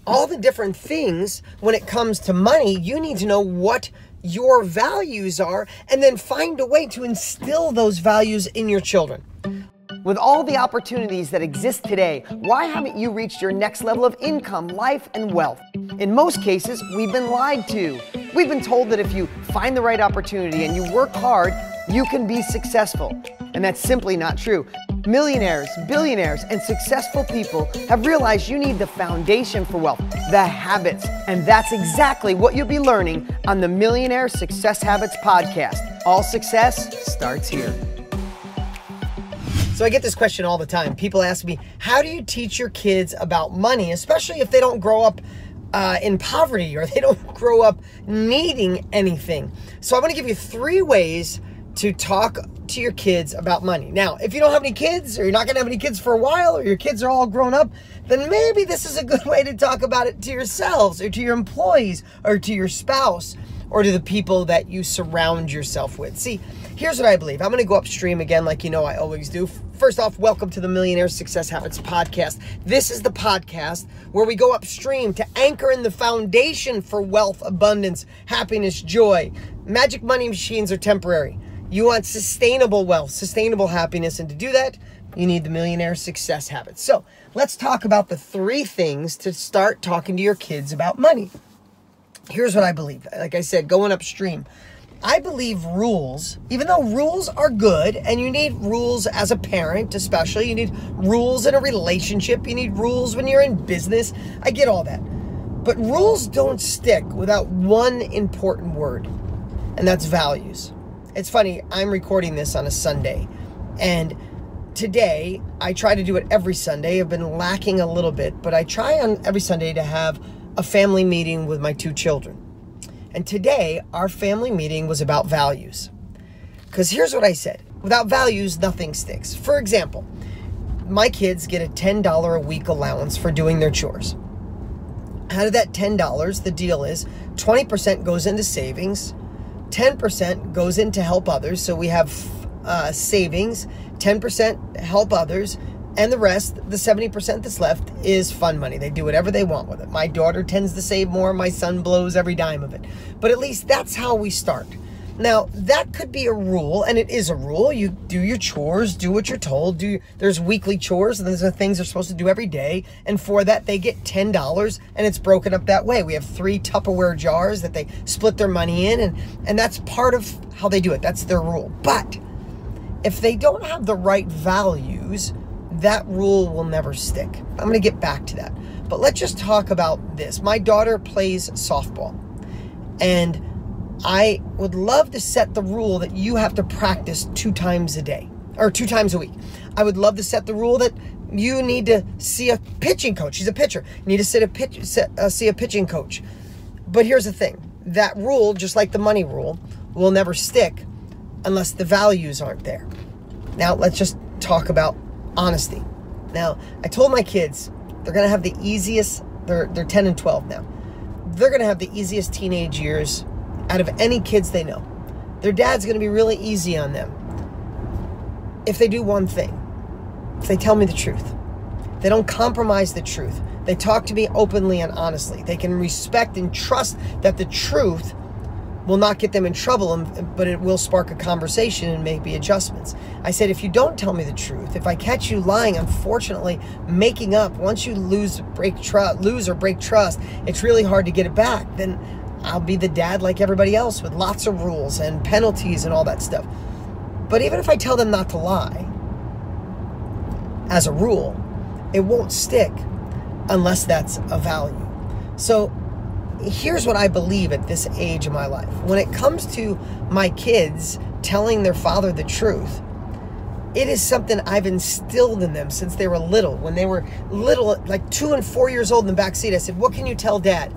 all the different things when it comes to money. You need to know what your values are and then find a way to instill those values in your children. With all the opportunities that exist today, why haven't you reached your next level of income, life, and wealth? In most cases, we've been lied to. We've been told that if you find the right opportunity and you work hard, you can be successful. And that's simply not true. Millionaires, billionaires, and successful people have realized you need the foundation for wealth, the habits. And that's exactly what you'll be learning on the Millionaire Success Habits podcast. All success starts here. So I get this question all the time. People ask me, how do you teach your kids about money, especially if they don't grow up in poverty or they don't grow up needing anything? So I'm going to give you 3 ways to talk to your kids about money. Now, if you don't have any kids, or you're not going to have any kids for a while, or your kids are all grown up, then maybe this is a good way to talk about it to yourselves, or to your employees, or to your spouse, or to the people that you surround yourself with. See, here's what I believe. I'm going to go upstream again like you know I always do. First off, welcome to the Millionaire Success Habits podcast. This is the podcast where we go upstream to anchor in the foundation for wealth, abundance, happiness, joy. Magic money machines are temporary. You want sustainable wealth, sustainable happiness, and to do that, you need the Millionaire Success Habits. So let's talk about the 3 things to start talking to your kids about money. Here's what I believe. Like I said, going upstream. I believe rules, even though rules are good, and you need rules as a parent especially, you need rules in a relationship, you need rules when you're in business, I get all that. But rules don't stick without one important word, and that's values. It's funny, I'm recording this on a Sunday, and today, I try to do it every Sunday. I've been lacking a little bit, but I try on every Sunday to have a family meeting with my 2 children. And today, our family meeting was about values. Because here's what I said. Without values, nothing sticks. For example, my kids get a $10 a week allowance for doing their chores. Out of that $10, the deal is 20% goes into savings, 10% goes in to help others. So we have savings, 10% help others, and the rest, the 70% that's left, is fun money. They do whatever they want with it. My daughter tends to save more. My son blows every dime of it. But at least that's how we start. Now, that could be a rule, and it is a rule. You do your chores, do what you're told. There's weekly chores, and there's the things they're supposed to do every day. And for that, they get $10, and it's broken up that way. We have 3 Tupperware jars that they split their money in, and that's part of how they do it. That's their rule. But if they don't have the right values, that rule will never stick. I'm going to get back to that. But let's just talk about this. My daughter plays softball, and I would love to set the rule that you have to practice 2 times a day, or 2 times a week. I would love to set the rule that you need to see a pitching coach. She's a pitcher. You need to see a pitching coach. But here's the thing. That rule, just like the money rule, will never stick unless the values aren't there. Now, let's just talk about honesty. Now, I told my kids they're going to have the easiest, they're 10 and 12 now. They're going to have the easiest teenage years out of any kids they know. Their dad's going to be really easy on them if they do one thing. If they tell me the truth. They don't compromise the truth. They talk to me openly and honestly. They can respect and trust that the truth will not get them in trouble, but it will spark a conversation and maybe adjustments. I said, if you don't tell me the truth, if I catch you lying, unfortunately, making up, once you lose or break trust, it's really hard to get it back. Then I'll be the dad like everybody else with lots of rules and penalties and all that stuff. But even if I tell them not to lie, as a rule, it won't stick unless that's a value. So here's what I believe at this age of my life. When it comes to my kids telling their father the truth, it is something I've instilled in them since they were little. When they were little, like 2 and 4 years old in the back seat, I said, what can you tell dad?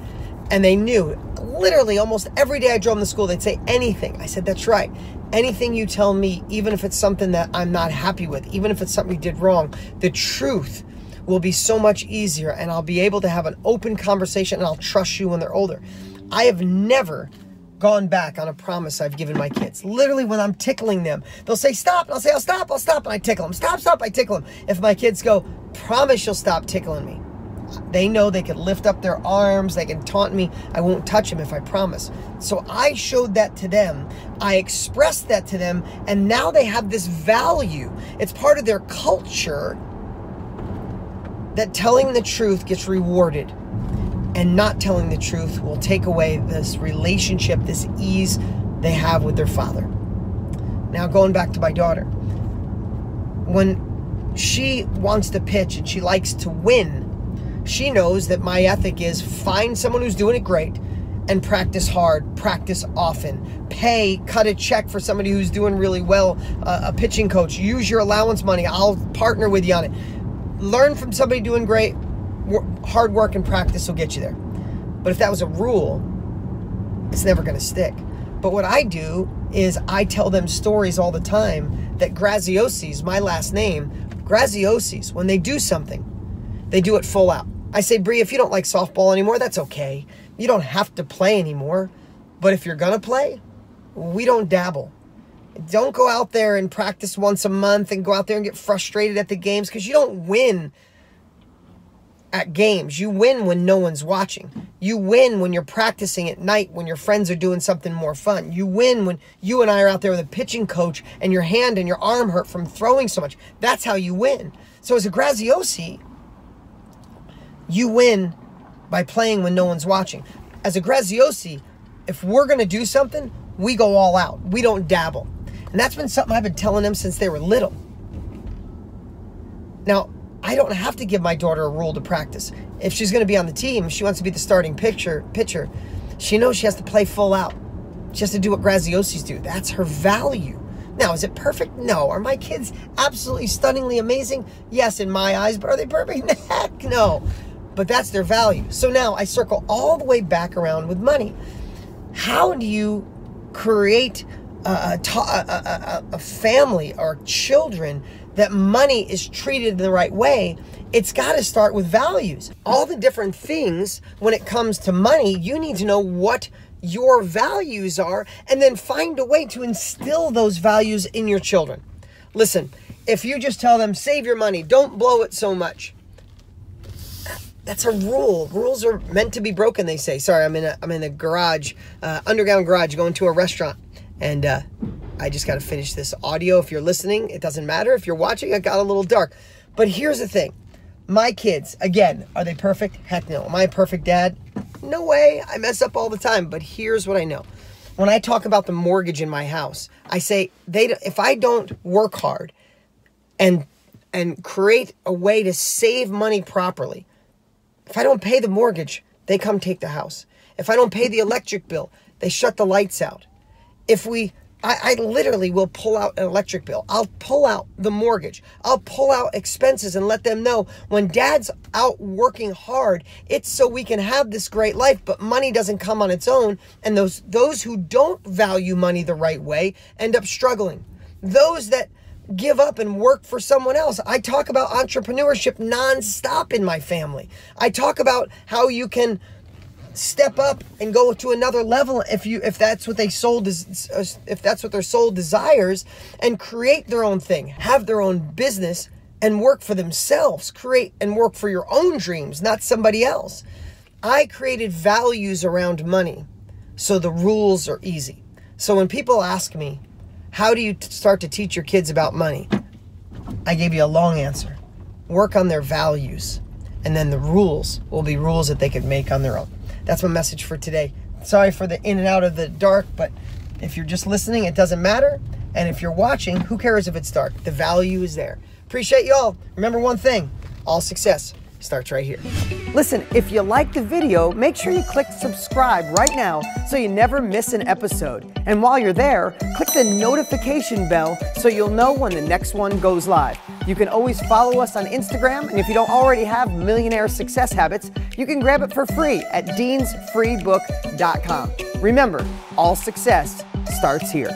And they knew. Literally, almost every day I drove them to school, they'd say anything. I said, that's right. Anything you tell me, even if it's something that I'm not happy with, even if it's something you did wrong, the truth will be so much easier, and I'll be able to have an open conversation, and I'll trust you when they're older. I have never gone back on a promise I've given my kids. Literally, when I'm tickling them, they'll say, stop. And I'll say, I'll stop, and I tickle them. Stop, I tickle them. If my kids go, promise you'll stop tickling me, They know they can lift up their arms, they can taunt me. I won't touch them if I promise. So I showed that to them. I expressed that to them, and now they have this value. It's part of their culture that telling the truth gets rewarded, and not telling the truth will take away this relationship, this ease they have with their father. Now, going back to my daughter, when she wants to pitch and she likes to win, she knows that my ethic is find someone who's doing it great and practice hard, practice often, cut a check for somebody who's doing really well, a pitching coach, use your allowance money, I'll partner with you on it. Learn from somebody doing great. Hard work and practice will get you there. But if that was a rule, it's never going to stick. But what I do is I tell them stories all the time that Graziosi, my last name, Graziosi, when they do something, they do it full out. I say, Bree, if you don't like softball anymore, that's okay. You don't have to play anymore. But if you're going to play, we don't dabble. Don't go out there and practice once a month and go out there and get frustrated at the games, because you don't win at games. You win when no one's watching. You win when you're practicing at night, when your friends are doing something more fun. You win when you and I are out there with a pitching coach and your hand and your arm hurt from throwing so much. That's how you win. So as a Graziosi, you win by playing when no one's watching. As a Graziosi, if we're going to do something, we go all out. We don't dabble. And that's been something I've been telling them since they were little. Now, I don't have to give my daughter a rule to practice. If she's going to be on the team, if she wants to be the starting pitcher, she knows she has to play full out. She has to do what Graziosis do. That's her value. Now, is it perfect? No. Are my kids absolutely stunningly amazing? Yes, in my eyes, but are they perfect? Heck no. But that's their value. So now I circle all the way back around with money. How do you create a family or children that money is treated the right way? It's got to start with values. All the different things when it comes to money, you need to know what your values are and then find a way to instill those values in your children. Listen, if you just tell them, save your money, don't blow it so much, that's a rule. Rules are meant to be broken, they say. Sorry, I'm in a garage, underground garage, going to a restaurant. And I just got to finish this audio. If you're listening, it doesn't matter. If you're watching, it got a little dark. But here's the thing. My kids, again, are they perfect? Heck no. Am I a perfect dad? No way. I mess up all the time. But here's what I know. When I talk about the mortgage in my house, I say, if I don't work hard and create a way to save money properly, if I don't pay the mortgage, they come take the house. If I don't pay the electric bill, they shut the lights out. I literally will pull out an electric bill. I'll pull out the mortgage. I'll pull out expenses and let them know when dad's out working hard, it's so we can have this great life, but money doesn't come on its own. And those who don't value money the right way end up struggling. Those that give up and work for someone else. I talk about entrepreneurship nonstop in my family. I talk about how you can step up and go to another level if that's what their soul desires, and create their own thing, have their own business and work for themselves, create and work for your own dreams, not somebody else. I created values around money so the rules are easy. So when people ask me, how do you start to teach your kids about money? I gave you a long answer. Work on their values, and then the rules will be rules that they can make on their own. That's my message for today. Sorry for the in and out of the dark, but if you're just listening, it doesn't matter. And if you're watching, who cares if it's dark? The value is there. Appreciate y'all. Remember one thing, all success starts right here. Listen, if you like the video, make sure you click subscribe right now so you never miss an episode. And while you're there, click the notification bell so you'll know when the next one goes live. You can always follow us on Instagram, and if you don't already have Millionaire Success Habits, you can grab it for free at deansfreebook.com. Remember, all success starts here.